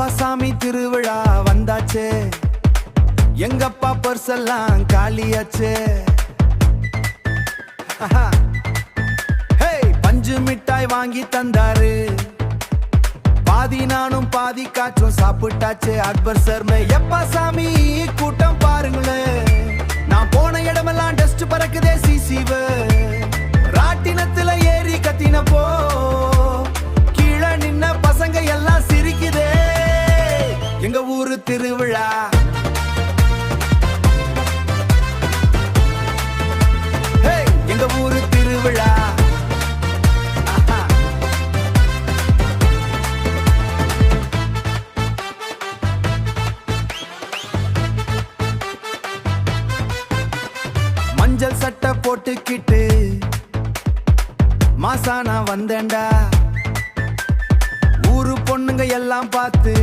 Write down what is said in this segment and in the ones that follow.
எப்பா சாமி திருவிழா வந்தாச்சே, எங்கப்பா பர்செல்லாம் காலியாச்சே. பஞ்சு மிட்டாய் வாங்கி தந்தாரு, பாதி நானும் பாதி காற்றும் சாப்பிட்டாச்சே. அக்பர் சர்மே எப்பா சாமி கூட்டம் பாருங்களேன், நான் போன இடமெல்லாம் டஸ்ட் பறக்குதே சிசிவ. ராட்டினத்துல ஏறி கத்தினப்போ கீழே நின்ன பசங்க எல்லாம் சிரிக்குதே. எங்க ஊரு திருவிழா எங்க ஊரு திருவிழா. மஞ்சள் சட்டை போட்டுக்கிட்டு மாசானா வந்தேன்டா, ஊரு பொண்ணுங்க எல்லாம் பார்த்து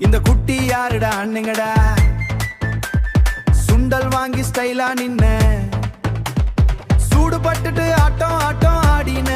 இந்த குட்டி யாருடா அண்ணுங்கடா. சுண்டல் வாங்கி ஸ்டைலா நின்ன, சூடு பட்டுட்டு ஆட்டம் ஆட்டம் ஆடின.